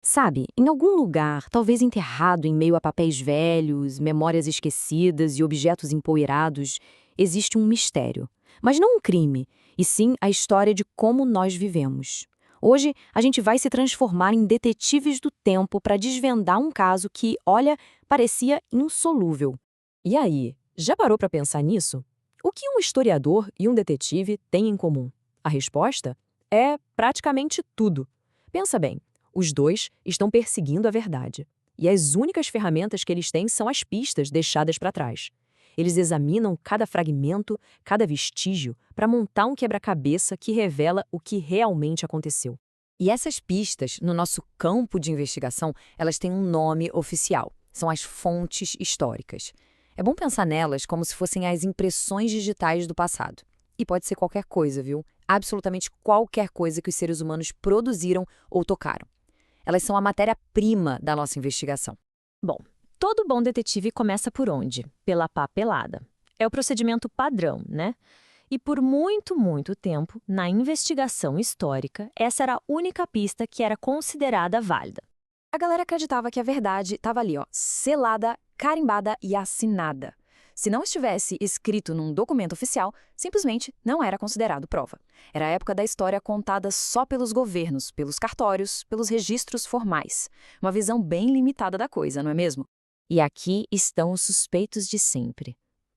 Sabe, em algum lugar, talvez enterrado em meio a papéis velhos, memórias esquecidas e objetos empoeirados, existe um mistério. Mas não um crime, e sim a história de como nós vivemos. Hoje, a gente vai se transformar em detetives do tempo para desvendar um caso que, olha, parecia insolúvel. E aí, já parou para pensar nisso? O que um historiador e um detetive têm em comum? A resposta é praticamente tudo. Pensa bem. Os dois estão perseguindo a verdade. E as únicas ferramentas que eles têm são as pistas deixadas para trás. Eles examinam cada fragmento, cada vestígio, para montar um quebra-cabeça que revela o que realmente aconteceu. E essas pistas, no nosso campo de investigação, elas têm um nome oficial. São as fontes históricas. É bom pensar nelas como se fossem as impressões digitais do passado. E pode ser qualquer coisa, viu? Absolutamente qualquer coisa que os seres humanos produziram ou tocaram. Elas são a matéria-prima da nossa investigação. Bom, todo bom detetive começa por onde? Pela papelada. É o procedimento padrão, né? E por muito, muito tempo, na investigação histórica, essa era a única pista que era considerada válida. A galera acreditava que a verdade estava ali, ó, selada, carimbada e assinada. Se não estivesse escrito num documento oficial, simplesmente não era considerado prova. Era a época da história contada só pelos governos, pelos cartórios, pelos registros formais. Uma visão bem limitada da coisa, não é mesmo? E aqui estão os suspeitos de sempre.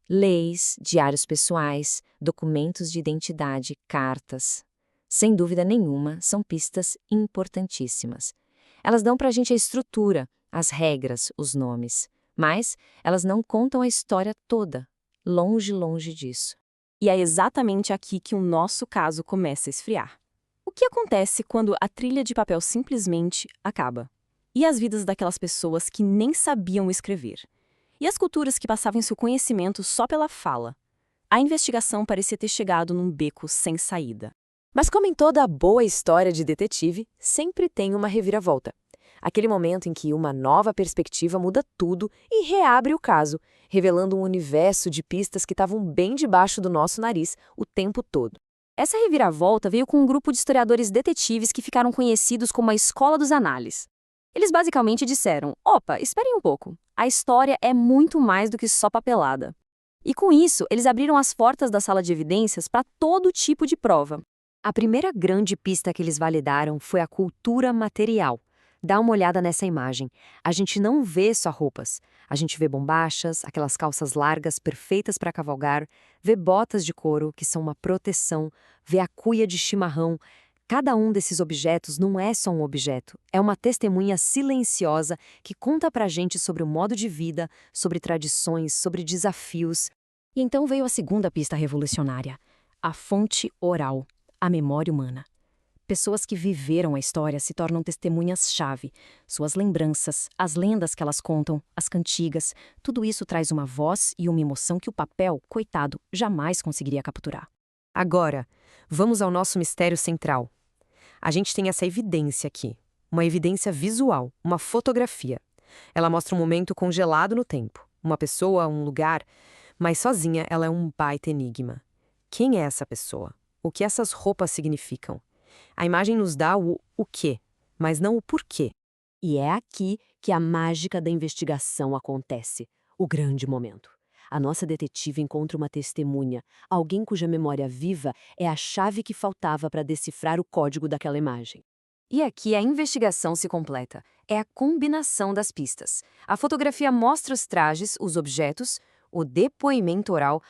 Leis, diários pessoais, documentos de identidade, cartas. Sem dúvida nenhuma, são pistas importantíssimas. Elas dão para a gente a estrutura, as regras, os nomes. Mas elas não contam a história toda. Longe, longe disso. E é exatamente aqui que o nosso caso começa a esfriar. O que acontece quando a trilha de papel simplesmente acaba? E as vidas daquelas pessoas que nem sabiam escrever? E as culturas que passavam seu conhecimento só pela fala? A investigação parecia ter chegado num beco sem saída. Mas como em toda boa história de detetive, sempre tem uma reviravolta. Aquele momento em que uma nova perspectiva muda tudo e reabre o caso, revelando um universo de pistas que estavam bem debaixo do nosso nariz o tempo todo. Essa reviravolta veio com um grupo de historiadores detetives que ficaram conhecidos como a Escola dos Análises. Eles basicamente disseram: opa, esperem um pouco, a história é muito mais do que só papelada. E com isso, eles abriram as portas da sala de evidências para todo tipo de prova. A primeira grande pista que eles validaram foi a cultura material. Dá uma olhada nessa imagem. A gente não vê só roupas. A gente vê bombachas, aquelas calças largas perfeitas para cavalgar, vê botas de couro, que são uma proteção, vê a cuia de chimarrão. Cada um desses objetos não é só um objeto, é uma testemunha silenciosa que conta pra gente sobre o modo de vida, sobre tradições, sobre desafios. E então veio a segunda pista revolucionária, a fonte oral, a memória humana. Pessoas que viveram a história se tornam testemunhas-chave. Suas lembranças, as lendas que elas contam, as cantigas, tudo isso traz uma voz e uma emoção que o papel, coitado, jamais conseguiria capturar. Agora, vamos ao nosso mistério central. A gente tem essa evidência aqui, uma evidência visual, uma fotografia. Ela mostra um momento congelado no tempo, uma pessoa, um lugar, mas sozinha ela é um baita enigma. Quem é essa pessoa? O que essas roupas significam? A imagem nos dá o quê, mas não o porquê. E é aqui que a mágica da investigação acontece, o grande momento. A nossa detetive encontra uma testemunha, alguém cuja memória viva é a chave que faltava para decifrar o código daquela imagem. E aqui a investigação se completa. É a combinação das pistas. A fotografia mostra os trajes, os objetos, o depoimento oral.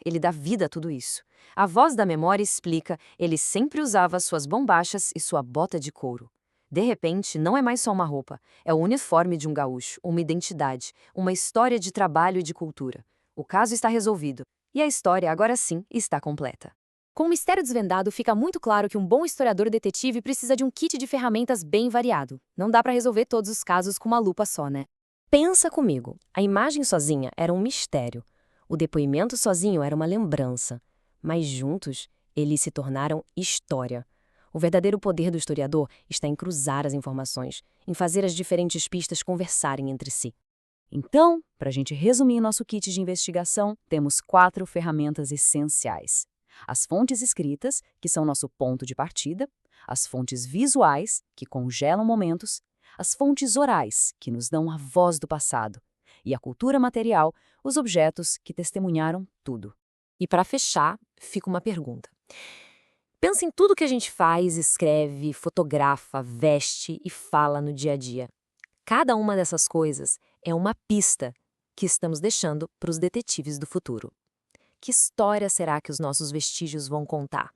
Ele dá vida a tudo isso. A voz da memória explica, ele sempre usava suas bombachas e sua bota de couro. De repente, não é mais só uma roupa, é o uniforme de um gaúcho, uma identidade, uma história de trabalho e de cultura. O caso está resolvido, e a história, agora sim, está completa. Com o mistério desvendado, fica muito claro que um bom historiador detetive precisa de um kit de ferramentas bem variado. Não dá para resolver todos os casos com uma lupa só, né? Pensa comigo, a imagem sozinha era um mistério, o depoimento sozinho era uma lembrança, mas juntos eles se tornaram história. O verdadeiro poder do historiador está em cruzar as informações, em fazer as diferentes pistas conversarem entre si. Então, para a gente resumir nosso kit de investigação, temos 4 ferramentas essenciais. As fontes escritas, que são nosso ponto de partida, as fontes visuais, que congelam momentos, as fontes orais, que nos dão a voz do passado, e a cultura material, os objetos que testemunharam tudo. E para fechar, fica uma pergunta. Pensa em tudo que a gente faz, escreve, fotografa, veste e fala no dia a dia. Cada uma dessas coisas é uma pista que estamos deixando para os detetives do futuro. Que história será que os nossos vestígios vão contar?